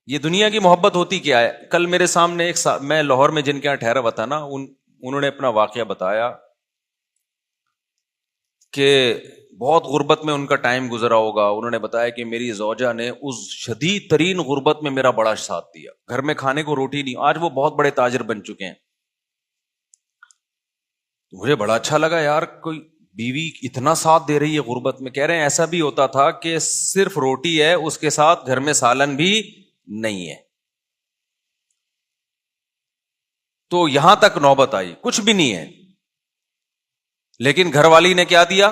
یہ دنیا کی محبت ہوتی کیا ہے؟ کل میرے سامنے میں لاہور میں جن کے یہاں ٹھہرا ہوا تھا نا، انہوں نے اپنا واقعہ بتایا کہ بہت غربت میں ان کا ٹائم گزرا ہوگا. انہوں نے بتایا کہ میری زوجہ نے اس شدید ترین غربت میں میرا بڑا ساتھ دیا، گھر میں کھانے کو روٹی نہیں. آج وہ بہت بڑے تاجر بن چکے ہیں. مجھے بڑا اچھا لگا یار، کوئی بیوی اتنا ساتھ دے رہی ہے غربت میں. کہہ رہے ہیں ایسا بھی ہوتا تھا کہ صرف روٹی ہے، اس کے ساتھ گھر میں سالن بھی نہیں ہے. تو یہاں تک نوبت آئی، کچھ بھی نہیں ہے، لیکن گھر والی نے کیا دیا.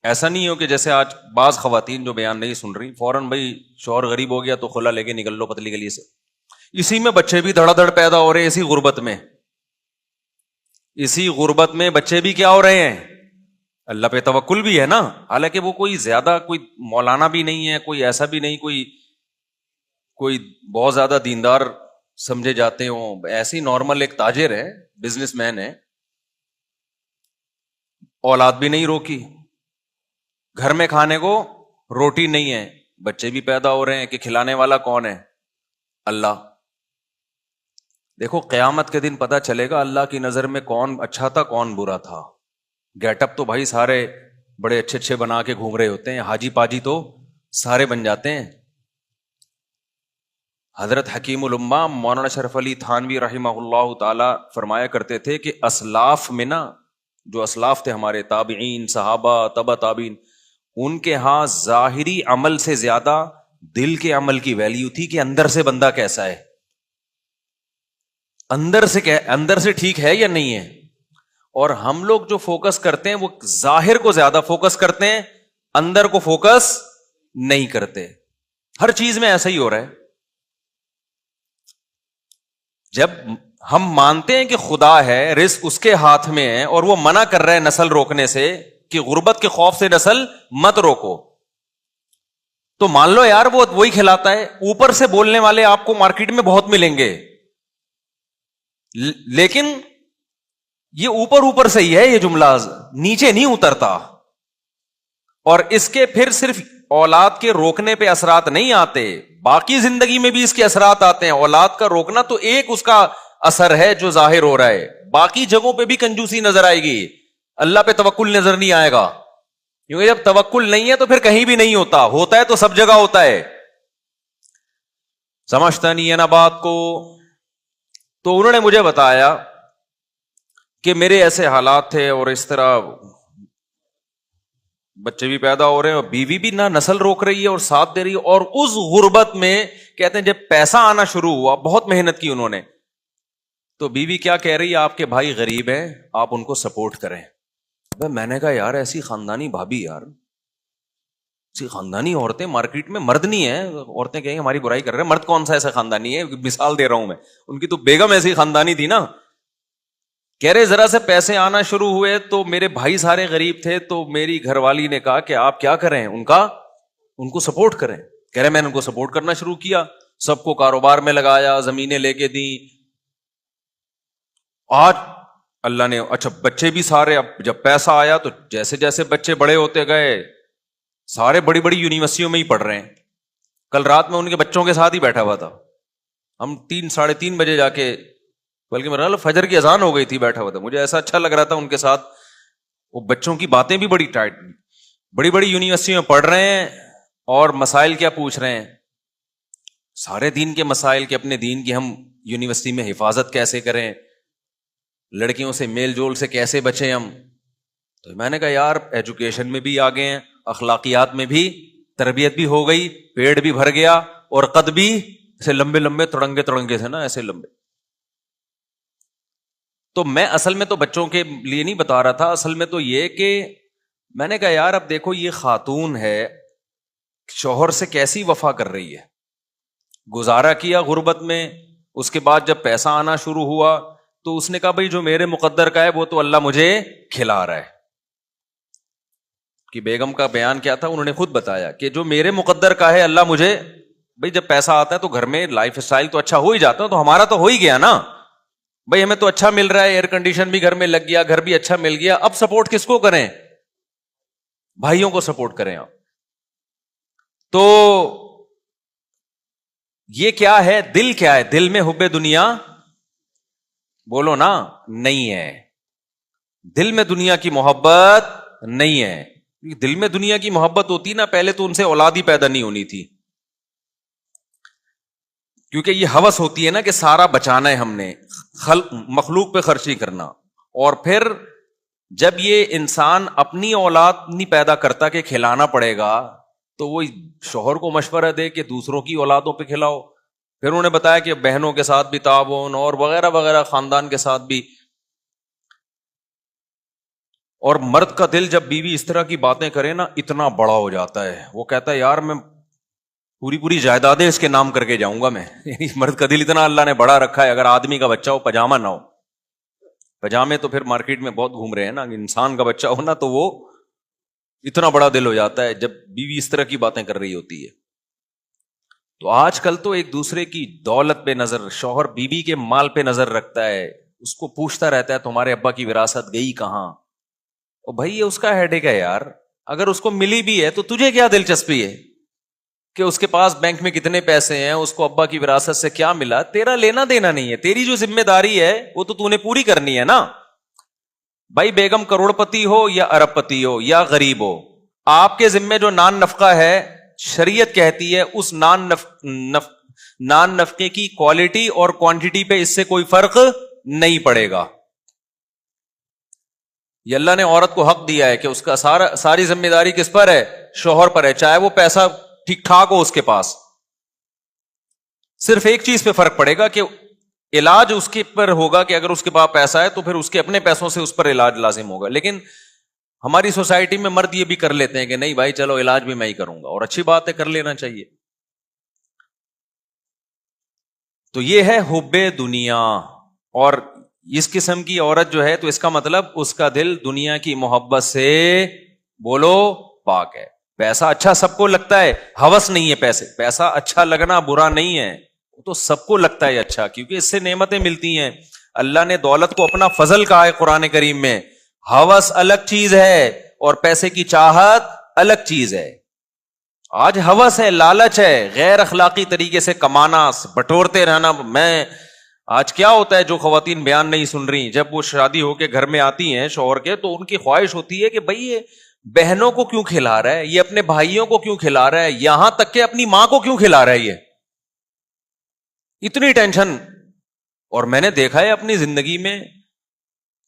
ایسا نہیں ہو کہ جیسے آج بعض خواتین جو بیان نہیں سن رہی، فوراً بھائی شوہر غریب ہو گیا تو خلا لے کے نکل لو پتلی گلی سے. اسی میں بچے بھی دھڑا دھڑ پیدا ہو رہے ہیں، اسی غربت میں. اسی غربت میں بچے بھی کیا ہو رہے ہیں؟ اللہ پہ توکل بھی ہے نا. حالانکہ وہ کوئی زیادہ کوئی مولانا بھی نہیں ہے، کوئی ایسا بھی نہیں کوئی بہت زیادہ دیندار سمجھے جاتے ہوں. ایسی نارمل ایک تاجر ہے، بزنس مین ہے. اولاد بھی نہیں روکی، گھر میں کھانے کو روٹی نہیں ہے، بچے بھی پیدا ہو رہے ہیں کہ کھلانے والا کون ہے؟ اللہ. دیکھو قیامت کے دن پتہ چلے گا اللہ کی نظر میں کون اچھا تھا کون برا تھا. گیٹ اپ تو بھائی سارے بڑے اچھے اچھے بنا کے گھوم رہے ہوتے ہیں، حاجی پاجی تو سارے بن جاتے ہیں. حضرت حکیم الامہ مولانا شرف علی تھانوی رحمہ اللہ تعالی فرمایا کرتے تھے کہ اسلاف میں نا، جو اسلاف تھے ہمارے تابعین، صحابہ، تبع تابعین، ان کے ہاں ظاہری عمل سے زیادہ دل کے عمل کی ویلیو تھی کہ اندر سے بندہ کیسا ہے، اندر سے ٹھیک ہے یا نہیں ہے. اور ہم لوگ جو فوکس کرتے ہیں وہ ظاہر کو زیادہ فوکس کرتے ہیں، اندر کو فوکس نہیں کرتے. ہر چیز میں ایسا ہی ہو رہا ہے. جب ہم مانتے ہیں کہ خدا ہے، رزق اس کے ہاتھ میں ہے، اور وہ منع کر رہا ہے نسل روکنے سے کہ غربت کے خوف سے نسل مت روکو، تو مان لو یار وہ وہی کھلاتا ہے. اوپر سے بولنے والے آپ کو مارکیٹ میں بہت ملیں گے، لیکن یہ اوپر سے ہی ہے یہ جملہ، نیچے نہیں اترتا. اور اس کے پھر صرف اولاد کے روکنے پہ اثرات نہیں آتے، باقی زندگی میں بھی اس کے اثرات آتے ہیں. اولاد کا روکنا تو ایک اس کا اثر ہے جو ظاہر ہو رہا ہے، باقی جگہوں پہ بھی کنجوسی نظر آئے گی، اللہ پہ توکل نظر نہیں آئے گا. کیونکہ جب توکل نہیں ہے تو پھر کہیں بھی نہیں ہوتا ہے تو سب جگہ ہوتا ہے. سمجھتا نہیں ہے نا بات کو. تو انہوں نے مجھے بتایا کہ میرے ایسے حالات تھے اور اس طرح بچے بھی پیدا ہو رہے ہیں اور بیوی بھی نہ نسل روک رہی ہے اور ساتھ دے رہی ہے. اور اس غربت میں کہتے ہیں جب پیسہ آنا شروع ہوا، بہت محنت کی انہوں نے، تو بیوی کیا کہہ رہی ہے، آپ کے بھائی غریب ہیں، آپ ان کو سپورٹ کریں. میں نے کہا یار ایسی خاندانی بھابھی، یار ایسی خاندانی عورتیں مارکیٹ میں مرد نہیں ہیں. عورتیں کہیں ہماری برائی کر رہے ہیں، مرد کون سا ایسا خاندانی ہے؟ مثال دے رہا ہوں میں، ان کی تو بیگم ایسی خاندانی تھی نا. کہہ رہے ذرا سے پیسے آنا شروع ہوئے تو میرے بھائی سارے غریب تھے، تو میری گھر والی نے کہا کہ آپ کیا کریں، ان کو سپورٹ کریں. کہہ رہے میں نے ان کو سپورٹ کرنا شروع کیا، سب کو کاروبار میں لگایا، زمینیں لے کے دیں. آج اللہ نے اچھا بچے بھی سارے، اب جب پیسہ آیا تو جیسے جیسے بچے بڑے ہوتے گئے سارے بڑی بڑی یونیورسٹیوں میں ہی پڑھ رہے ہیں. کل رات میں ان کے بچوں کے ساتھ ہی بیٹھا ہوا تھا، ہم 3-3:30 بجے جا کے، بلکہ میرا فجر کی اذان ہو گئی تھی، بیٹھا ہوا تھا. مجھے ایسا اچھا لگ رہا تھا ان کے ساتھ. وہ بچوں کی باتیں بھی بڑی ٹائٹ، بڑی بڑی یونیورسٹی میں پڑھ رہے ہیں اور مسائل کیا پوچھ رہے ہیں، سارے دین کے مسائل، کہ اپنے دین کی ہم یونیورسٹی میں حفاظت کیسے کریں، لڑکیوں سے میل جول سے کیسے بچیں ہم. تو میں نے کہا یار ایجوکیشن میں بھی آگے ہیں، اخلاقیات میں بھی تربیت بھی ہو گئی، پیڑ بھی بھر گیا، اور قد بھی ایسے لمبے لمبے تڑنگے سے نا، ایسے لمبے. تو میں اصل میں تو بچوں کے لیے نہیں بتا رہا تھا، اصل میں تو یہ کہ میں نے کہا یار اب دیکھو یہ خاتون ہے، شوہر سے کیسی وفا کر رہی ہے، گزارا کیا غربت میں، اس کے بعد جب پیسہ آنا شروع ہوا تو اس نے کہا بھائی جو میرے مقدر کا ہے وہ تو اللہ مجھے کھلا رہا ہے. کہ بیگم کا بیان کیا تھا، انہوں نے خود بتایا کہ جو میرے مقدر کا ہے اللہ مجھے، بھائی جب پیسہ آتا ہے تو گھر میں لائف اسٹائل تو اچھا ہو ہی جاتا ہے، تو ہمارا تو ہو ہی گیا نا بھائی، ہمیں تو اچھا مل رہا ہے، ایئر کنڈیشن بھی گھر میں لگ گیا، گھر بھی اچھا مل گیا. اب سپورٹ کس کو کریں؟ بھائیوں کو سپورٹ کریں آپ. تو یہ کیا ہے؟ دل کیا ہے؟ دل میں حب دنیا بولو نا نہیں ہے. دل میں دنیا کی محبت نہیں ہے. دل میں دنیا کی محبت ہوتی نا پہلے تو ان سے اولاد ہی پیدا نہیں ہونی تھی. کیونکہ یہ ہوس ہوتی ہے نا کہ سارا بچانا ہے ہم نے, مخلوق پہ خرچی کرنا. اور پھر جب یہ انسان اپنی اولاد نہیں پیدا کرتا کہ کھلانا پڑے گا, تو وہ شوہر کو مشورہ دے کہ دوسروں کی اولادوں پہ کھلاؤ. پھر انہوں نے بتایا کہ بہنوں کے ساتھ بھی تعاون اور وغیرہ وغیرہ, خاندان کے ساتھ بھی. اور مرد کا دل جب بیوی اس طرح کی باتیں کرے نا اتنا بڑا ہو جاتا ہے, وہ کہتا ہے یار میں پوری جائیدادیں اس کے نام کر کے جاؤں گا میں. مرد کا دل اتنا اللہ نے بڑا رکھا ہے. اگر آدمی کا بچہ ہو پجامہ نہ ہو, پجامے تو پھر مارکیٹ میں بہت گھوم رہے ہیں نا, انسان کا بچہ ہو نا تو وہ اتنا بڑا دل ہو جاتا ہے جب بیوی اس طرح کی باتیں کر رہی ہوتی ہے. تو آج کل تو ایک دوسرے کی دولت پہ نظر, شوہر بیوی کے مال پہ نظر رکھتا ہے, اس کو پوچھتا رہتا ہے تمہارے ابا کی وراثت گئی کہاں. اور بھائی یہ اس کا ہیڈیک ہے یار, اگر اس کو ملی بھی ہے تو تجھے کیا دلچسپی ہے کہ اس کے پاس بینک میں کتنے پیسے ہیں, اس کو ابا کی وراثت سے کیا ملا, تیرا لینا دینا نہیں ہے. تیری جو ذمہ داری ہے وہ تو نے پوری کرنی ہے نا. بھائی بیگم کروڑ پتی ہو یا ارب پتی ہو یا غریب ہو, آپ کے ذمے جو نان نفقہ ہے شریعت کہتی ہے اس نان نفقے کی کوالٹی اور کوانٹٹی پہ اس سے کوئی فرق نہیں پڑے گا. یہ اللہ نے عورت کو حق دیا ہے کہ اس کا ساری ذمہ داری کس پر ہے؟ شوہر پر ہے. چاہے وہ پیسہ ٹھیک ٹھاک ہو اس کے پاس, صرف ایک چیز پہ فرق پڑے گا کہ علاج اس کے پر ہوگا کہ اگر اس کے پاس پیسہ ہے تو پھر اس کے اپنے پیسوں سے اس پر علاج لازم ہوگا. لیکن ہماری سوسائٹی میں مرد یہ بھی کر لیتے ہیں کہ نہیں بھائی چلو علاج بھی میں ہی کروں گا, اور اچھی بات ہے, کر لینا چاہیے. تو یہ ہے حب دنیا. اور اس قسم کی عورت جو ہے تو اس کا مطلب اس کا دل دنیا کی محبت سے بولو پاک ہے. پیسہ اچھا سب کو لگتا ہے, ہوس نہیں ہے پیسہ اچھا لگنا برا نہیں ہے, وہ تو سب کو لگتا ہے اچھا, کیونکہ اس سے نعمتیں ملتی ہیں. اللہ نے دولت کو اپنا فضل کہا ہے قرآن کریم میں. ہوس الگ چیز ہے اور پیسے کی چاہت الگ چیز ہے. آج ہوس ہے, لالچ ہے, غیر اخلاقی طریقے سے کمانا, بٹورتے رہنا. میں آج کیا ہوتا ہے جو خواتین بیان نہیں سن رہی, جب وہ شادی ہو کے گھر میں آتی ہیں شوہر کے, تو ان کی خواہش ہوتی ہے کہ بھئی یہ بہنوں کو کیوں کھلا رہا ہے, یہ اپنے بھائیوں کو کیوں کھلا رہا ہے, یہاں تک کہ اپنی ماں کو کیوں کھلا رہا ہے, یہ اتنی ٹینشن. اور میں نے دیکھا ہے اپنی زندگی میں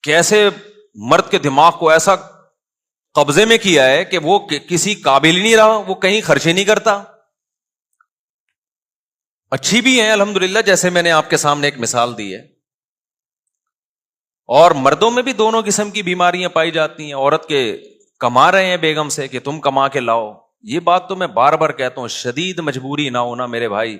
کیسے مرد کے دماغ کو ایسا قبضے میں کیا ہے کہ وہ کسی قابل ہی نہیں رہا, وہ کہیں خرچ ہی نہیں کرتا. اچھی بھی ہیں الحمدللہ, جیسے میں نے آپ کے سامنے ایک مثال دی ہے. اور مردوں میں بھی دونوں قسم کی بیماریاں پائی جاتی ہیں. عورت کے کما رہے ہیں بیگم سے کہ تم کما کے لاؤ. یہ بات تو میں بار بار کہتا ہوں, شدید مجبوری نہ ہونا میرے بھائی.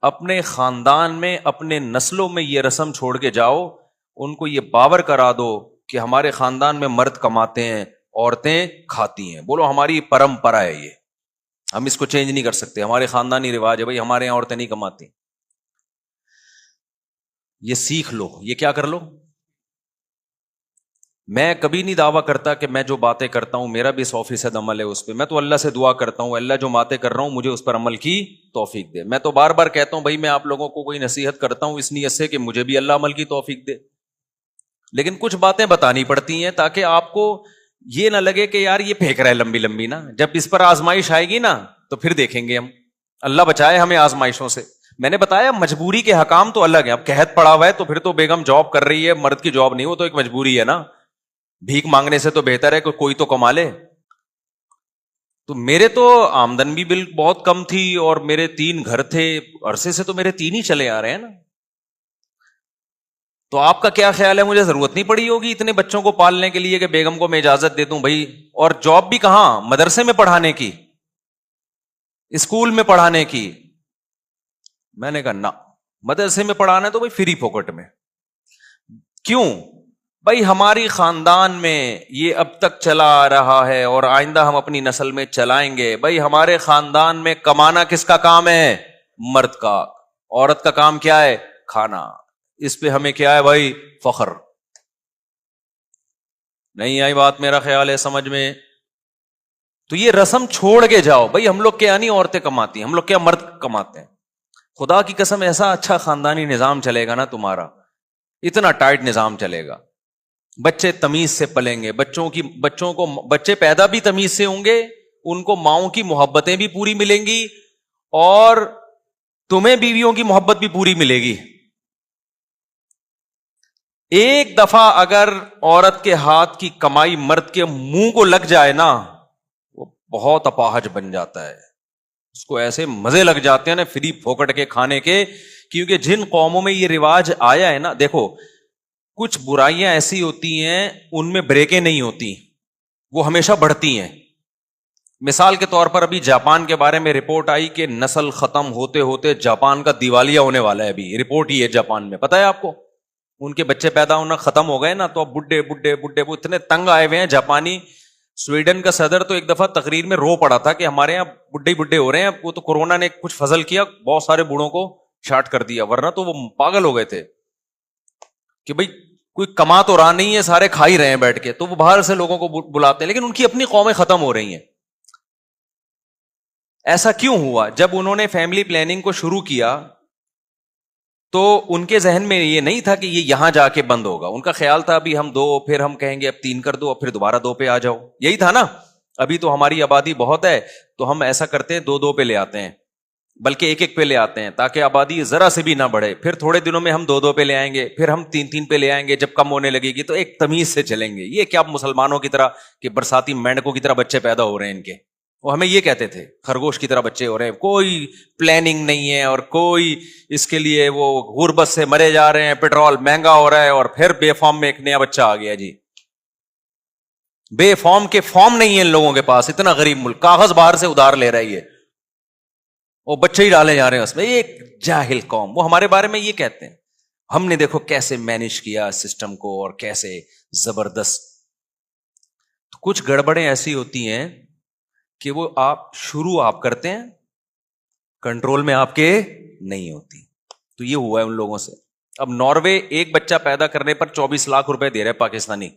اپنے خاندان میں اپنے نسلوں میں یہ رسم چھوڑ کے جاؤ, ان کو یہ باور کرا دو کہ ہمارے خاندان میں مرد کماتے ہیں عورتیں کھاتی ہیں. بولو ہماری پرمپرا ہے یہ, ہم اس کو چینج نہیں کر سکتے, ہمارے خاندانی رواج ہے بھائی, ہمارے یہاں عورتیں نہیں کماتی. یہ سیکھ لو, یہ کیا کر لو. میں کبھی نہیں دعویٰ کرتا کہ میں جو باتیں کرتا ہوں میرا بھی 100% عمل ہے اس پہ. میں تو اللہ سے دعا کرتا ہوں اللہ جو باتیں کر رہا ہوں مجھے اس پر عمل کی توفیق دے. میں تو بار بار کہتا ہوں بھائی میں آپ لوگوں کو کوئی نصیحت کرتا ہوں اس نیت سے کہ مجھے بھی اللہ عمل کی توفیق دے, لیکن کچھ باتیں بتانی پڑتی ہیں تاکہ آپ کو یہ نہ لگے کہ یار یہ پھینک رہا ہے لمبی لمبی نا. جب اس پر آزمائش آئے گی نا تو پھر دیکھیں گے ہم. اللہ بچائے ہمیں آزمائشوں سے. میں نے بتایا مجبوری کے حکام تو الگ ہیں. اب قحط پڑا ہوا ہے تو پھر تو بیگم جاب کر رہی ہے, مرد کی جاب نہیں, وہ تو ایک مجبوری ہے نا. بھیک مانگنے سے تو بہتر ہے کہ کوئی تو کما لے. تو میرے تو آمدن بھی بہت کم تھی اور میرے 3 گھر تھے, عرصے سے تو میرے 3 ہی چلے آ رہے ہیں نا. تو آپ کا کیا خیال ہے, مجھے ضرورت نہیں پڑی ہوگی اتنے بچوں کو پالنے کے لیے کہ بیگم کو میں اجازت دے دوں بھائی. اور جاب بھی کہاں, مدرسے میں پڑھانے کی, اسکول میں پڑھانے کی. میں نے کہا نہ, مدرسے میں پڑھانا ہے تو بھائی فری پوکٹ میں. کیوں بھائی, ہماری خاندان میں یہ اب تک چلا آ رہا ہے اور آئندہ ہم اپنی نسل میں چلائیں گے. بھائی ہمارے خاندان میں کمانا کس کا کام ہے؟ مرد کا. عورت کا کام کیا ہے؟ کھانا. اس پہ ہمیں کیا ہے بھائی؟ فخر. نہیں آئی بات میرا خیال ہے سمجھ میں. تو یہ رسم چھوڑ کے جاؤ بھائی, ہم لوگ کیا نہیں عورتیں کماتی ہیں, ہم لوگ کیا مرد کماتے ہیں. خدا کی قسم ایسا اچھا خاندانی نظام چلے گا نا تمہارا، اتنا ٹائٹ نظام چلے گا، بچے تمیز سے پلیں گے، بچے پیدا بھی تمیز سے ہوں گے، ان کو ماؤں کی محبتیں بھی پوری ملیں گی، اور تمہیں بیویوں کی محبت بھی پوری ملے گی۔ ایک دفعہ اگر عورت کے ہاتھ کی کمائی مرد کے منہ کو لگ جائے نا، وہ بہت اپاہج بن جاتا ہے، اس کو ایسے مزے لگ جاتے ہیں نا فری پھوکٹ کے کھانے کے، کیونکہ جن قوموں میں یہ رواج آیا ہے نا، دیکھو کچھ برائیاں ایسی ہوتی ہیں ان میں بریکیں نہیں ہوتی، وہ ہمیشہ بڑھتی ہیں۔ مثال کے طور پر ابھی جاپان کے بارے میں رپورٹ آئی کہ نسل ختم ہوتے ہوتے جاپان کا دیوالیہ ہونے والا ہے، ابھی رپورٹ ہی ہے جاپان میں، پتہ ہے آپ کو؟ ان کے بچے پیدا ہونا ختم ہو گئے نا، تو اب بڈھے بڈھے بڈھے وہ اتنے تنگ آئے ہوئے ہیں جاپانی۔ سویڈن کا صدر تو ایک دفعہ تقریر میں رو پڑا تھا کہ ہمارے یہاں بڈھے بڈھے ہو رہے ہیں، وہ تو کورونا نے کچھ فضل کیا، بہت سارے بوڑھوں کو شاٹ کر دیا، ورنہ تو وہ پاگل ہو گئے تھے کہ بھئی کوئی کما تو رہا نہیں ہے، سارے کھا ہی رہے ہیں بیٹھ کے، تو وہ باہر سے لوگوں کو بلاتے ہیں، لیکن ان کی اپنی قومیں ختم ہو رہی ہیں۔ ایسا کیوں ہوا؟ جب انہوں نے فیملی پلاننگ کو شروع کیا تو ان کے ذہن میں یہ نہیں تھا کہ یہ یہاں جا کے بند ہوگا، ان کا خیال تھا ابھی ہم 2، پھر ہم کہیں گے اب 3 کر دو، اب پھر دوبارہ 2 پہ آ جاؤ، یہی تھا نا، ابھی تو ہماری آبادی بہت ہے تو ہم ایسا کرتے ہیں 2 پہ لے آتے ہیں، بلکہ 1 پہ لے آتے ہیں تاکہ آبادی ذرا سے بھی نہ بڑھے، پھر تھوڑے دنوں میں ہم 2 پہ لے آئیں گے، پھر ہم 3 پہ لے آئیں گے، جب کم ہونے لگے گی تو ایک تمیز سے چلیں گے۔ یہ کیا مسلمانوں کی طرح کہ برساتی مینڈکوں کی طرح بچے پیدا ہو رہے ہیں ان کے، وہ ہمیں یہ کہتے تھے خرگوش کی طرح بچے ہو رہے ہیں، کوئی پلاننگ نہیں ہے، اور کوئی اس کے لیے وہ غربت سے مرے جا رہے ہیں، پیٹرول مہنگا ہو رہا ہے، اور پھر بے فارم میں ایک نیا بچہ آ گیا جی، بے فارم کے فارم نہیں ہے ان لوگوں کے پاس، اتنا غریب ملک، کاغذ باہر سے ادھار لے رہا ہے یہ، وہ بچے ہی ڈالے جا رہے ہیں اس میں، ایک جاہل قوم، وہ ہمارے بارے میں یہ کہتے ہیں۔ ہم نے دیکھو کیسے مینج کیا سسٹم کو، اور کیسے زبردست۔ کچھ گڑبڑیں ایسی ہوتی ہیں کہ وہ شروع آپ کرتے ہیں، کنٹرول میں آپ کے نہیں ہوتی، تو یہ ہوا ہے ان لوگوں سے۔ اب ناروے ایک بچہ پیدا کرنے پر 24 لاکھ روپے دے رہے پاکستانی،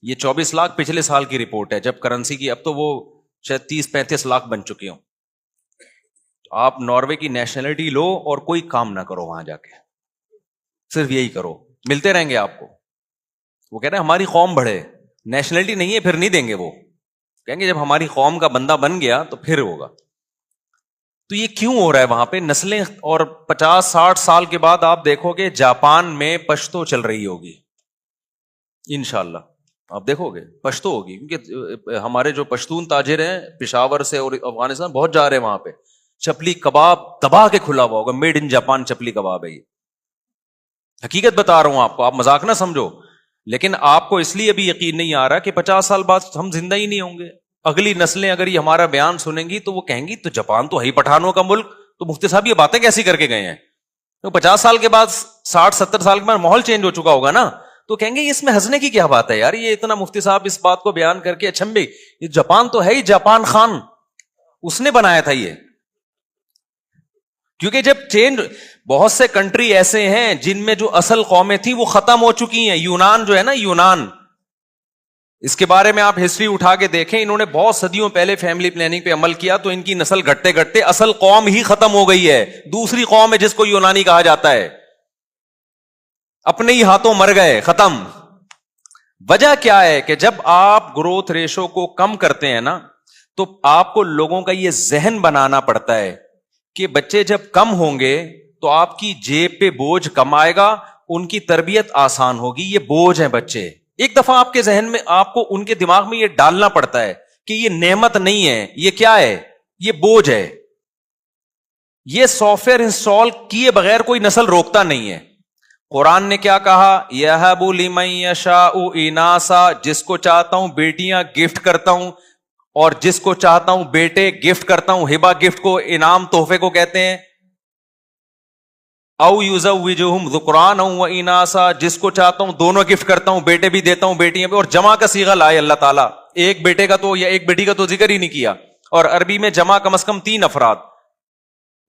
یہ 24 لاکھ پچھلے سال کی رپورٹ ہے جب کرنسی کی، اب تو وہ شاید 30-35 لاکھ بن چکے ہوں۔ آپ ناروے کی نیشنلٹی لو اور کوئی کام نہ کرو وہاں جا کے، صرف یہی کرو، ملتے رہیں گے آپ کو۔ وہ کہہ رہے ہیں ہماری قوم بڑھے، نیشنلٹی نہیں ہے پھر نہیں دیں گے، وہ کہیں گے جب ہماری قوم کا بندہ بن گیا تو پھر ہوگا۔ تو یہ کیوں ہو رہا ہے وہاں پہ نسلیں، اور 50-60 سال کے بعد آپ دیکھو گے جاپان میں پشتو چل رہی ہوگی انشاءاللہ، آپ دیکھو گے پشتو ہوگی، کیونکہ ہمارے جو پشتون تاجر ہیں پشاور سے اور افغانستان بہت جا رہے ہیں وہاں پہ، چپلی کباب دبا کے کھلا ہوا ہوگا، میڈ ان جاپان چپلی کباب ہے یہ، حقیقت بتا رہا ہوں آپ کو، آپ مذاق نہ سمجھو، لیکن آپ کو اس لیے ابھی یقین نہیں آ رہا کہ 50 سال بعد ہم زندہ ہی نہیں ہوں گے، اگلی نسلیں اگر یہ ہمارا بیان سنیں گی تو وہ کہیں گی تو جاپان تو ہے ہی پٹھانوں کا ملک، تو مفتی صاحب یہ باتیں کیسی کر کے گئے ہیں؟ تو 50 سال کے بعد 60-70 سال کے بعد ماحول چینج ہو چکا ہوگا نا، تو کہیں گے اس میں ہنسنے کی کیا بات ہے یار، یہ اتنا مفتی صاحب اس بات کو بیان کر کے اچھا بھی، یہ جاپان تو ہے ہی، جاپان خان اس نے بنایا تھا یہ، کیونکہ جب چینج، بہت سے کنٹری ایسے ہیں جن میں جو اصل قومیں تھیں وہ ختم ہو چکی ہیں، یونان جو ہے نا، یونان، اس کے بارے میں آپ ہسٹری اٹھا کے دیکھیں، انہوں نے بہت صدیوں پہلے فیملی پلاننگ پہ عمل کیا تو ان کی نسل گھٹتے گھٹتے اصل قوم ہی ختم ہو گئی ہے، دوسری قوم ہے جس کو یونانی کہا جاتا ہے، اپنے ہی ہاتھوں مر گئے، ختم۔ وجہ کیا ہے کہ جب آپ گروتھ ریشو کو کم کرتے ہیں نا تو آپ کو لوگوں کا یہ ذہن بنانا پڑتا ہے کہ بچے جب کم ہوں گے تو آپ کی جیب پہ بوجھ کم آئے گا، ان کی تربیت آسان ہوگی، یہ بوجھ ہیں بچے۔ ایک دفعہ آپ کے ذہن میں، آپ کو ان کے دماغ میں یہ ڈالنا پڑتا ہے کہ یہ نعمت نہیں ہے، یہ کیا ہے، یہ بوجھ ہے۔ یہ سافٹ ویئر انسٹال کیے بغیر کوئی نسل روکتا نہیں ہے۔ قرآن نے کیا کہا؟ یَهَبُ لِمَن یَشَاءُ إِنَاثًا، جس کو چاہتا ہوں بیٹیاں گفٹ کرتا ہوں، اور جس کو چاہتا ہوں بیٹے گفٹ کرتا ہوں۔ ہبہ گفٹ کو، انعام تحفے کو کہتے ہیں۔ او یزوجہم ذکرانا و اناثا، جس کو چاہتا ہوں دونوں گفٹ کرتا ہوں، بیٹے بھی دیتا ہوں بیٹیاں بھی، اور جمع کا صیغہ لائے اللہ تعالیٰ، ایک بیٹے کا تو یا ایک بیٹی کا تو ذکر ہی نہیں کیا، اور عربی میں جمع کم از کم 3 افراد،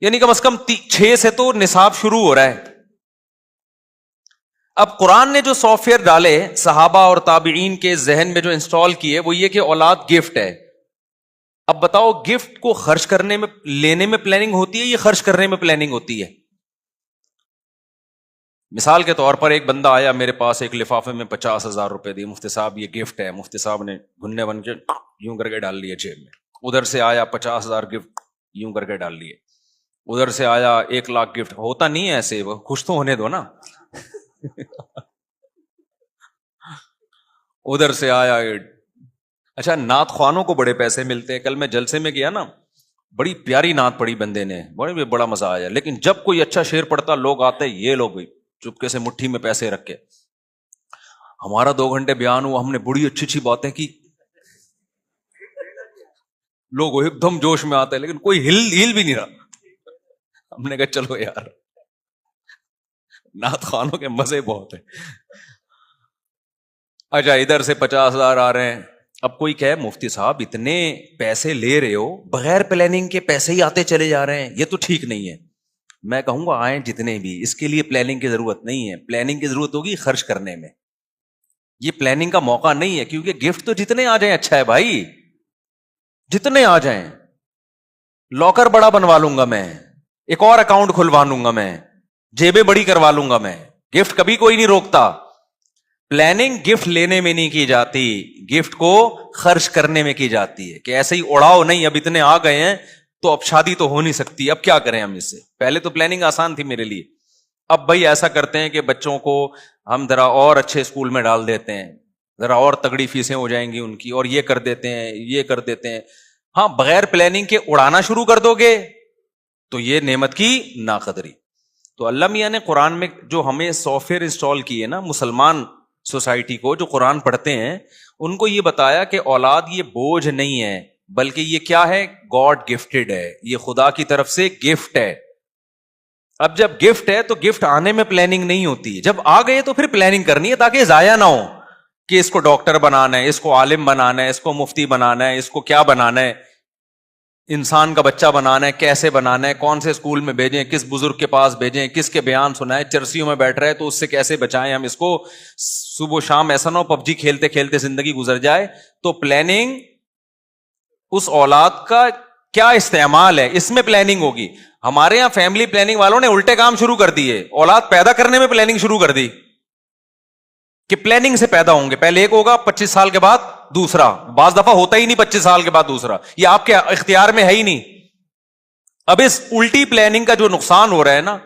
یعنی کم از کم 6 سے تو نصاب شروع ہو رہا ہے۔ اب قرآن نے جو سافٹ ویئر ڈالے صحابہ اور تابعین کے ذہن میں جو انسٹال کیے وہ یہ کہ اولاد گفٹ ہے۔ اب بتاؤ گفٹ کو خرچ کرنے میں لینے میں پلاننگ ہوتی ہے یا خرچ کرنے میں پلاننگ ہوتی ہے؟ مثال کے طور پر ایک بندہ آیا میرے پاس، ایک لفافے میں 50,000 روپے دی، مفتی صاحب یہ گفٹ ہے. مفتی صاحب نے گھننے بن کے یوں کر کے ڈال لیے جیب میں. ادھر سے آیا 50,000 گفٹ یوں کر کے ڈال لیے. ادھر سے آیا 1,00,000 گفٹ. ہوتا نہیں ہے ایسے، وہ خوش تو ہونے دو نا. ادھر سے آیا. اچھا نعت خوانوں کو بڑے پیسے ملتے ہیں. کل میں جلسے میں گیا نا، بڑی پیاری نعت پڑھی بندے نے، بڑا مزہ آیا. لیکن جب کوئی اچھا شعر پڑھتا لوگ آتے یہ لوگ بھی چپکے سے مٹھی میں پیسے رکھ کے. ہمارا 2 گھنٹے بیان ہوا، ہم نے بڑی اچھی اچھی باتیں کی، لوگ ایک دم جوش میں آتے ہیں لیکن کوئی ہل بھی نہیں رہا. ہم نے کہا چلو یار نعت خوانوں کے مزے بہت ہیں. اچھا ادھر سے 50,000 آ رہے ہیں. اب کوئی کہے مفتی صاحب اتنے پیسے لے رہے ہو بغیر پلاننگ کے پیسے ہی آتے چلے جا رہے ہیں، یہ تو ٹھیک نہیں ہے. میں کہوں گا آئیں جتنے بھی، اس کے لیے پلاننگ کی ضرورت نہیں ہے. پلاننگ کی ضرورت ہوگی خرچ کرنے میں. یہ پلاننگ کا موقع نہیں ہے، کیونکہ گفٹ تو جتنے آ جائیں اچھا ہے بھائی، جتنے آ جائیں. لاکر بڑا بنوا لوں گا میں، ایک اور اکاؤنٹ کھلوا لوں گا میں، جیبیں بڑی کروا لوں گا میں. گفٹ کبھی کوئی نہیں روکتا. پلاننگ گفٹ لینے میں نہیں کی جاتی، گفٹ کو خرچ کرنے میں کی جاتی ہے. کہ ایسے ہی اڑاؤ نہیں، اب اتنے آ گئے ہیں تو اب شادی تو ہو نہیں سکتی، اب کیا کریں ہم اس سے. پہلے تو پلاننگ آسان تھی میرے لیے. اب بھائی ایسا کرتے ہیں کہ بچوں کو ہم ذرا اور اچھے اسکول میں ڈال دیتے ہیں، ذرا اور تگڑی فیسیں ہو جائیں گی ان کی، اور یہ کر دیتے ہیں یہ کر دیتے ہیں. ہاں بغیر پلاننگ کے اڑانا شروع کر دو گے تو یہ نعمت کی ناقدری. تو اللہ میاں نے قرآن میں جو ہمیں سافٹ ویئر انسٹال کیے نا مسلمان سوسائٹی کو، جو قرآن پڑھتے ہیں ان کو یہ بتایا کہ اولاد یہ بوجھ نہیں ہے، بلکہ یہ کیا ہے؟ گاڈ گفٹڈ ہے، یہ خدا کی طرف سے گفٹ ہے. اب جب گفٹ ہے تو گفٹ آنے میں پلاننگ نہیں ہوتی، جب آ گئے تو پھر پلاننگ کرنی ہے تاکہ ضائع نہ ہو. کہ اس کو ڈاکٹر بنانا ہے، اس کو عالم بنانا ہے، اس کو مفتی بنانا ہے، اس کو کیا بنانا ہے، انسان کا بچہ بنانا ہے، کیسے بنانا ہے، کون سے اسکول میں بھیجیں، کس بزرگ کے پاس بھیجیں، کس کے بیان سنائیں، چرسیوں میں بیٹھ رہے ہیں تو اس سے کیسے بچائیں ہم اس کو، صبح و شام ایسا نہ ہو پب جی کھیلتے کھیلتے زندگی گزر جائے. تو پلاننگ اس اولاد کا کیا استعمال ہے اس میں پلاننگ ہوگی. ہمارے یہاں فیملی پلاننگ والوں نے الٹے کام شروع کر دیے، اولاد پیدا کرنے میں پلاننگ شروع کر دی کہ پلاننگ سے پیدا ہوں گے، پہلے ایک ہوگا 25 سال کے بعد دوسرا. بعض دفعہ ہوتا ہی نہیں 25 سال کے بعد دوسرا، یہ آپ کے اختیار میں ہے ہی نہیں. اب اس الٹی پلاننگ کا جو نقصان ہو رہا ہے نا،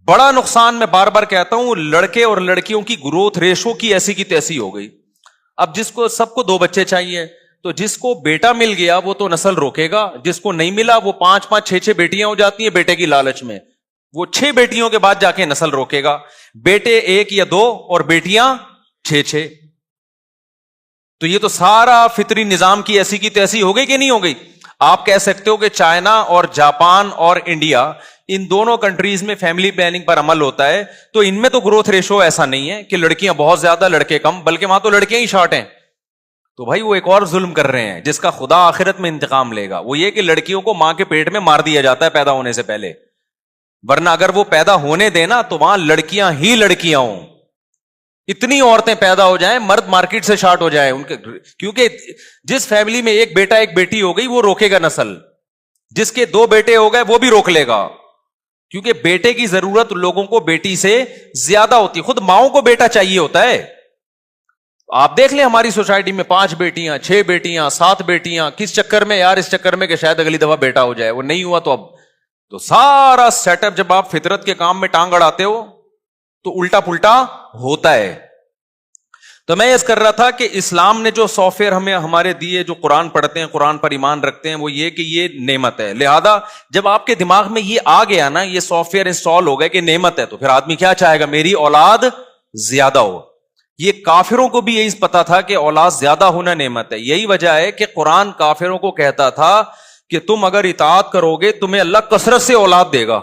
بڑا نقصان، میں بار بار کہتا ہوں، لڑکے اور لڑکیوں کی گروتھ ریشو کی ایسی کی تیسی ہو گئی. اب جس کو سب کو 2 بچے چاہیے، تو جس کو بیٹا مل گیا وہ تو نسل روکے گا، جس کو نہیں ملا وہ 5 6 بیٹیاں ہو جاتی ہیں بیٹے کی لالچ میں، وہ 6 بیٹیوں کے بعد جا کے نسل روکے گا. بیٹے 1 یا 2 اور بیٹیاں 6. تو یہ تو سارا فطری نظام کی ایسی کی تیسی ہو گئی کہ نہیں ہو گئی. آپ کہہ سکتے ہو کہ چائنا اور جاپان اور انڈیا، ان دونوں کنٹریز میں فیملی پلاننگ پر عمل ہوتا ہے، تو ان میں تو گروتھ ریشو ایسا نہیں ہے کہ لڑکیاں بہت زیادہ لڑکے کم، بلکہ وہاں تو لڑکیاں ہی شارٹ ہیں. تو بھائی وہ ایک اور ظلم کر رہے ہیں جس کا خدا آخرت میں انتقام لے گا. وہ یہ کہ لڑکیوں کو ماں کے پیٹ میں مار دیا جاتا ہے پیدا ہونے سے پہلے، ورنہ اگر وہ پیدا ہونے دینا تو وہاں لڑکیاں ہی لڑکیاں ہوں. اتنی عورتیں پیدا ہو جائیں، مرد مارکیٹ سے شارٹ ہو جائے ان کے، کیونکہ جس فیملی میں ایک بیٹا ایک بیٹی ہو گئی وہ روکے گا نسل، جس کے 2 بیٹے ہو گئے وہ بھی روک لے گا، کیونکہ بیٹے کی ضرورت لوگوں کو بیٹی سے زیادہ ہوتی. خود ماؤں کو بیٹا چاہیے ہوتا ہے. آپ دیکھ لیں ہماری سوسائٹی میں 5 بیٹیاں 6 بیٹیاں 7 بیٹیاں، کس چکر میں یار؟ اس چکر میں کہ شاید اگلی دفعہ بیٹا ہو جائے. وہ نہیں ہوا تو اب تو سارا سیٹ اپ، جب آپ فطرت کے کام میں ٹانگ اڑاتے ہو تو الٹا پلٹا ہوتا ہے. تو میں یہ کر رہا تھا کہ اسلام نے جو سافٹ ویئر ہمیں ہمارے دیے، جو قرآن پڑھتے ہیں قرآن پر ایمان رکھتے ہیں، وہ یہ کہ یہ نعمت ہے. لہذا جب آپ کے دماغ میں یہ آ گیا نا، یہ سافٹ ویئر انسٹال ہو گئے کہ نعمت ہے، تو پھر آدمی کیا چاہے گا؟ میری اولاد زیادہ ہو. یہ کافروں کو بھی یہی پتا تھا کہ اولاد زیادہ ہونا نعمت ہے. یہی وجہ ہے کہ قرآن کافروں کو کہتا تھا کہ تم اگر اطاعت کرو گے تمہیں اللہ کثرت سے اولاد دے گا.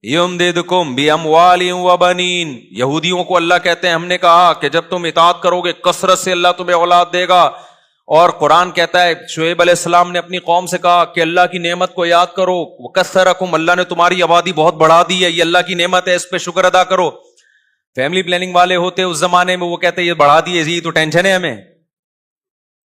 یمددکم باموال وبنین، یہودیوں کو اللہ کہتے ہیں ہم نے کہا کہ جب تم اطاعت کرو گے کثرت سے اللہ تمہیں اولاد دے گا. اور قرآن کہتا ہے، شعیب علیہ السلام نے اپنی قوم سے کہا کہ اللہ کی نعمت کو یاد کرو، وکثرکم، اللہ نے تمہاری آبادی بہت بڑھا دی ہے، یہ اللہ کی نعمت ہے، اس پہ شکر ادا کرو. فیملی پلاننگ والے ہوتے اس زمانے میں، وہ کہتے یہ بڑھا دیے جی تو ٹینشن ہے ہمیں.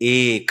1।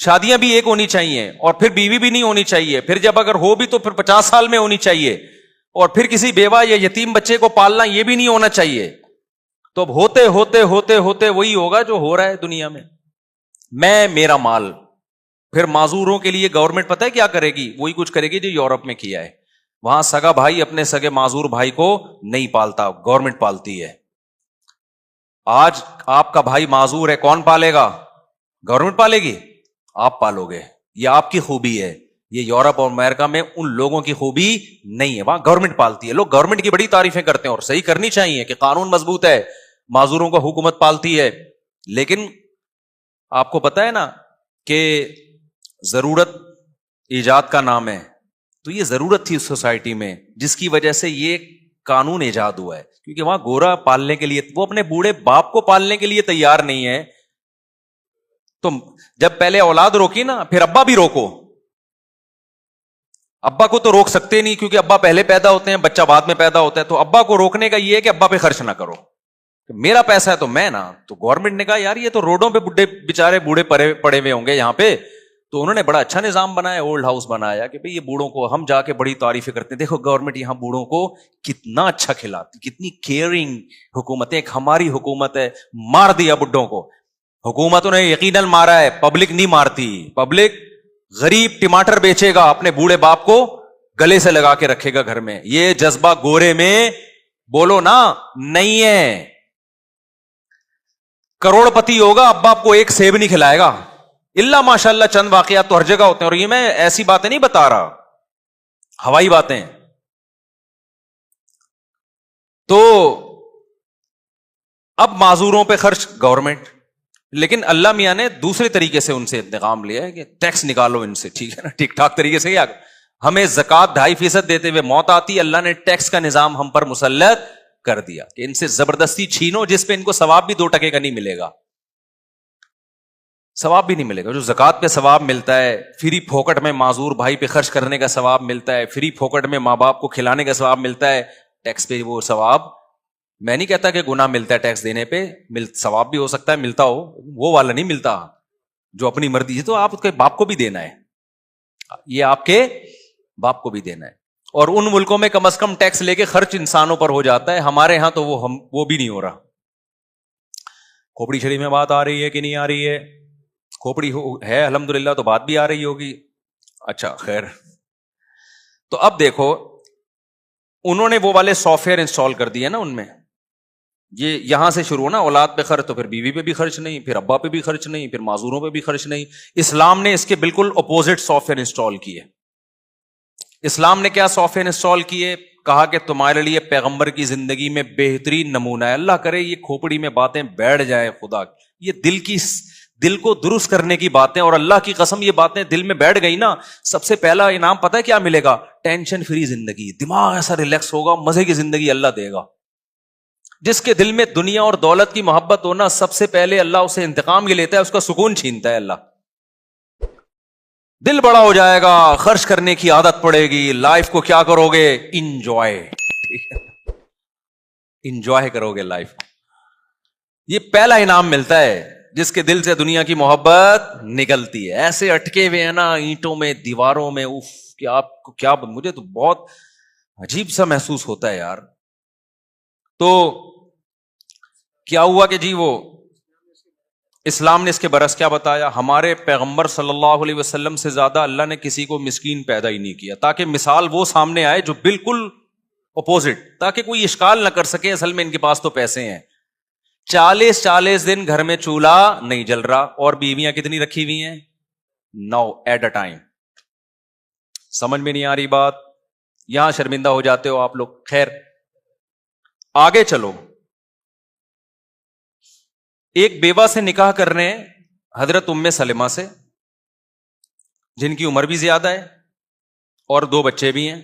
شادیاں بھی ایک ہونی چاہیے, اور پھر بیوی بھی نہیں ہونی چاہیے, پھر جب اگر ہو بھی تو پھر 50 سال میں ہونی چاہیے, اور پھر کسی بیوہ یا یتیم بچے کو پالنا یہ بھی نہیں ہونا چاہیے. تو اب ہوتے ہوتے ہوتے ہوتے وہی ہوگا جو ہو رہا ہے دنیا میں, میں میرا مال. پھر معذوروں کے لیے گورنمنٹ پتہ ہے کیا کرے گی؟ وہی کچھ کرے گی جو یورپ میں کیا ہے. وہاں سگا بھائی اپنے سگے معذور بھائی کو نہیں پالتا, گورنمنٹ پالتی ہے. آج آپ کا بھائی معذور ہے, کون پالے گا؟ گورنمنٹ پالے گی؟ آپ پالو گے. یہ آپ کی خوبی ہے. یہ یورپ اور امریکہ میں ان لوگوں کی خوبی نہیں ہے, وہاں گورنمنٹ پالتی ہے. لوگ گورنمنٹ کی بڑی تعریفیں کرتے ہیں, اور صحیح کرنی چاہیے کہ قانون مضبوط ہے, معذوروں کو حکومت پالتی ہے. لیکن آپ کو پتا ہے نا کہ ضرورت ایجاد کا نام ہے, تو یہ ضرورت تھی اس سوسائٹی میں جس کی وجہ سے یہ قانون ایجاد ہوا ہے. کیونکہ وہاں گورا پالنے کے لیے, وہ اپنے بوڑھے باپ کو پالنے کے لیے تیار نہیں ہے. تو جب پہلے اولاد روکی نا, پھر ابا بھی روکو. ابا کو تو روک سکتے نہیں کیونکہ ابا پہلے پیدا ہوتے ہیں, بچہ بعد میں پیدا ہوتا ہے. تو ابا کو روکنے کا یہ ہے کہ ابا پہ خرچ نہ کرو, میرا پیسہ ہے تو میں نا. تو گورنمنٹ نے کہا یار یہ تو روڈوں پہ بڈھے بےچارے بوڑھے پڑے ہوئے ہوں گے یہاں پہ, تو انہوں نے بڑا اچھا نظام بنایا, اولڈ ہاؤس بنایا کہ بھئی یہ بوڑھوں کو, ہم جا کے بڑی تعریفیں کرتے ہیں, دیکھو گورنمنٹ یہاں بوڑھوں کو کتنا اچھا کھلاتی, کتنی کیئرنگ حکومت ہے. ایک ہماری حکومت ہے, مار دیا بڈھوں کو. حکومتوں نے یقیناً مارا ہے, پبلک نہیں مارتی. پبلک غریب ٹماٹر بیچے گا, اپنے بوڑھے باپ کو گلے سے لگا کے رکھے گا گھر میں. یہ جذبہ گورے میں بولو نا نہیں ہے. کروڑ پتی ہوگا, اب باپ کو ایک سیب نہیں کھلائے گا, اللہ ماشاء اللہ چند واقعات تو ہر جگہ ہوتے ہیں. اور یہ میں ایسی باتیں نہیں بتا رہا, ہوائی باتیں. تو اب معذوروں پہ خرچ گورنمنٹ, لیکن اللہ میاں نے دوسرے طریقے سے ان سے انتقام لیا ہے کہ ٹیکس نکالو ان سے, ٹھیک ہے نا, ٹھیک ٹھاک طریقے سے. کیا ہمیں زکوٰۃ 2.5% دیتے ہوئے موت آتی, اللہ نے ٹیکس کا نظام ہم پر مسلط کر دیا کہ ان سے زبردستی چھینو, جس پہ ان کو ثواب بھی 2% کا نہیں ملے گا, ثواب بھی نہیں ملے گا. جو زکوٰۃ پہ ثواب ملتا ہے, فری پھوکٹ میں معذور بھائی پہ خرچ کرنے کا ثواب ملتا ہے, فری پھوکٹ میں ماں باپ کو کھلانے کا ثواب ملتا ہے, ٹیکس پہ وہ ثواب, میں نہیں کہتا کہ گناہ ملتا ہے ٹیکس دینے پہ, ثواب بھی ہو سکتا ہے ملتا ہو, وہ والا نہیں ملتا جو اپنی مرضی. تو آپ کے باپ کو بھی دینا ہے, یہ آپ کے باپ کو بھی دینا ہے. اور ان ملکوں میں کم از کم ٹیکس لے کے خرچ انسانوں پر ہو جاتا ہے, ہمارے ہاں تو وہ بھی نہیں ہو رہا. کھوپڑی شریف میں بات آ رہی ہے کہ نہیں آ رہی ہے؟ کھوپڑی ہے الحمدللہ, تو بات بھی آ رہی ہوگی. اچھا خیر. تو اب دیکھو انہوں نے وہ والے سافٹ ویئر انسٹال کر دیے نا ان میں, یہ یہاں سے شروع ہونا, اولاد پہ خرچ, تو پھر بیوی پہ بھی خرچ نہیں, پھر ابا پہ بھی خرچ نہیں, پھر معذوروں پہ بھی خرچ نہیں. اسلام نے اس کے بالکل اپوزٹ سافٹ ویئر انسٹال کیے. اسلام نے کیا سافٹ ویئر انسٹال کیے؟ کہا کہ تمہارے لیے پیغمبر کی زندگی میں بہترین نمونہ ہے. اللہ کرے یہ کھوپڑی میں باتیں بیٹھ جائیں, خدا یہ دل کو درست کرنے کی باتیں, اور اللہ کی قسم یہ باتیں دل میں بیٹھ گئی نا, سب سے پہلا انعام پتہ ہے کیا ملے گا؟ ٹینشن فری زندگی, دماغ ایسا ریلیکس ہوگا, مزے کی زندگی اللہ دے گا. جس کے دل میں دنیا اور دولت کی محبت ہونا, سب سے پہلے اللہ اسے انتقام یہ لیتا ہے, اس کا سکون چھینتا ہے اللہ. دل بڑا ہو جائے گا, خرچ کرنے کی عادت پڑے گی, لائف کو کیا کرو گے؟ انجوائے, انجوائے کرو گے لائف. یہ پہلا انعام ملتا ہے جس کے دل سے دنیا کی محبت نکلتی ہے. ایسے اٹکے ہوئے ہیں نا اینٹوں میں, دیواروں میں, اف کہ آپ کو کیا, مجھے تو بہت عجیب سا محسوس ہوتا ہے یار. تو کیا ہوا کہ جی وہ اسلام نے اس کے برعکس کیا بتایا؟ ہمارے پیغمبر صلی اللہ علیہ وسلم سے زیادہ اللہ نے کسی کو مسکین پیدا ہی نہیں کیا, تاکہ مثال وہ سامنے آئے جو بالکل اپوزٹ, تاکہ کوئی اشکال نہ کر سکے اصل میں ان کے پاس تو پیسے ہیں. 40 دن گھر میں چولہا نہیں جل رہا, اور بیویاں کتنی رکھی ہوئی ہیں؟ 9 ایٹ اے ٹائم. سمجھ میں نہیں آ رہی بات؟ یہاں شرمندہ ہو جاتے ہو آپ لوگ. خیر آگے چلو. ایک بیوہ سے نکاح کر رہے ہیں حضرت ام سلمہ سے, جن کی عمر بھی زیادہ ہے اور 2 بچے بھی ہیں.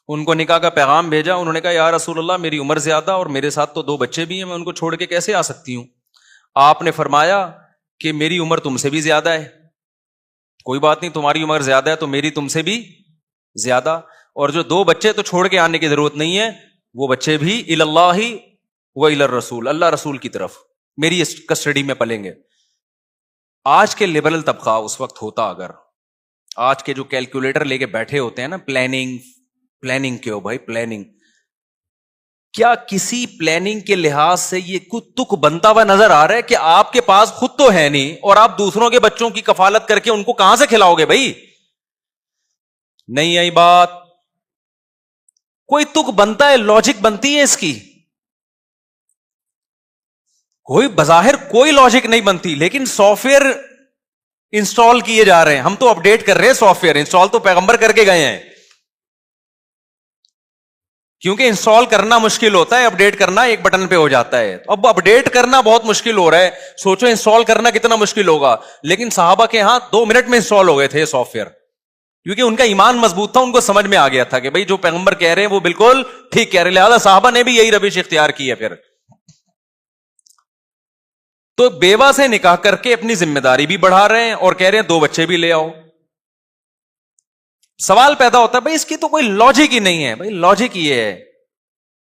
ان کو نکاح کا پیغام بھیجا, انہوں نے کہا یا رسول اللہ میری عمر زیادہ اور میرے ساتھ تو 2 بچے بھی ہیں, میں ان کو چھوڑ کے کیسے آ سکتی ہوں؟ آپ نے فرمایا کہ میری عمر تم سے بھی زیادہ ہے, کوئی بات نہیں, تمہاری عمر زیادہ ہے تو میری تم سے بھی زیادہ, اور جو 2 بچے تو چھوڑ کے آنے کی ضرورت نہیں ہے, وہ بچے بھی اللہ و الی الرسول, اللہ رسول کی طرف میری کسٹڈی میں پلیں گے. آج کے لبرل طبقہ اس وقت ہوتا اگر آج کے جو کیلکولیٹر لے کے بیٹھے ہوتے ہیں نا پلاننگ کیوں بھائی پلاننگ، کیا کسی پلاننگ کے لحاظ سے یہ کچھ تک بنتا ہوا نظر آ رہا ہے کہ آپ کے پاس خود تو ہے نہیں اور آپ دوسروں کے بچوں کی کفالت کر کے ان کو کہاں سے کھلاؤ گے بھائی؟ نہیں آئی بات، کوئی تک بنتا ہے، لاجک بنتی ہے اس کی، کوئی بظاہر کوئی لاجک نہیں بنتی، لیکن سافٹ ویئر انسٹال کیے جا رہے ہیں، ہم تو اپڈیٹ کر رہے ہیں، سافٹ ویئر انسٹال تو پیغمبر کر کے گئے ہیں، کیونکہ انسٹال کرنا مشکل ہوتا ہے، اپڈیٹ کرنا ایک بٹن پہ ہو جاتا ہے. اب اپڈیٹ کرنا بہت مشکل ہو رہا ہے، سوچو انسٹال کرنا کتنا مشکل ہوگا. لیکن صحابہ کے ہاں 2 منٹ میں انسٹال ہو گئے تھے سافٹ ویئر، کیونکہ ان کا ایمان مضبوط تھا، ان کو سمجھ میں آ گیا تھا کہ بھئی جو پیغمبر کہہ رہے ہیں وہ بالکل ٹھیک کہہ رہے ہیں، لہذا صحابہ نے بھی یہی روش اختیار کی ہے. پھر تو بیوہ سے نکاح کر کے اپنی ذمہ داری بھی بڑھا رہے ہیں اور کہہ رہے ہیں 2 بچے بھی لے آؤ. سوال پیدا ہوتا ہے بھائی اس کی تو کوئی لاجک ہی نہیں ہے. بھائی لاجک یہ ہے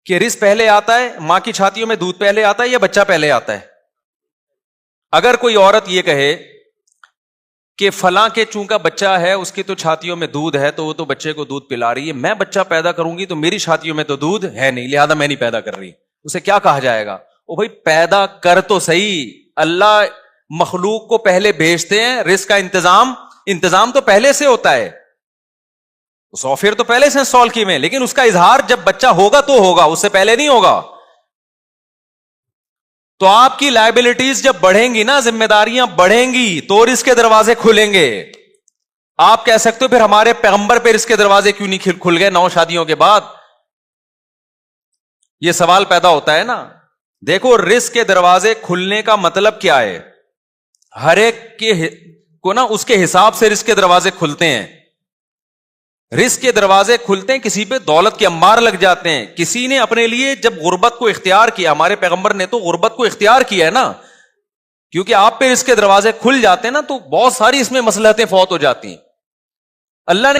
کہ رزق پہلے آتا ہے، ماں کی چھاتیوں میں دودھ پہلے آتا ہے یا بچہ پہلے آتا ہے؟ اگر کوئی عورت یہ کہے کہ فلاں کے چونکہ بچہ ہے اس کی تو چھاتیوں میں دودھ ہے تو وہ تو بچے کو دودھ پلا رہی ہے، میں بچہ پیدا کروں گی تو میری چھاتیوں میں تو دودھ ہے نہیں لہذا میں نہیں پیدا کر رہی، اسے کیا کہا جائے گا؟ او بھائی پیدا کر تو صحیح، اللہ مخلوق کو پہلے بھیجتے ہیں، رزق کا انتظام تو پہلے سے ہوتا ہے، سافٹ ویئر تو پہلے سے انسٹال کی میں، لیکن اس کا اظہار جب بچہ ہوگا تو ہوگا، اس سے پہلے نہیں ہوگا. تو آپ کی لائبلٹیز جب بڑھیں گی نا، ذمہ داریاں بڑھیں گی تو رزق کے دروازے کھلیں گے. آپ کہہ سکتے ہو پھر ہمارے پیغمبر پہ رزق کے دروازے کیوں نہیں کھل گئے 9 شادیوں کے بعد؟ یہ سوال پیدا ہوتا ہے نا. دیکھو رزق کے دروازے کھلنے کا مطلب کیا ہے؟ ہر ایک کو نا اس کے حساب سے رزق کے دروازے کھلتے ہیں. رزق کے دروازے کھلتے ہیں، کسی پہ دولت کے انبار لگ جاتے ہیں، کسی نے اپنے لیے جب غربت کو اختیار کیا، ہمارے پیغمبر نے تو غربت کو اختیار کیا ہے نا، کیونکہ آپ پہ رزق کے دروازے کھل جاتے ہیں نا تو بہت ساری اس میں مصلحتیں فوت ہو جاتی ہیں. اللہ نے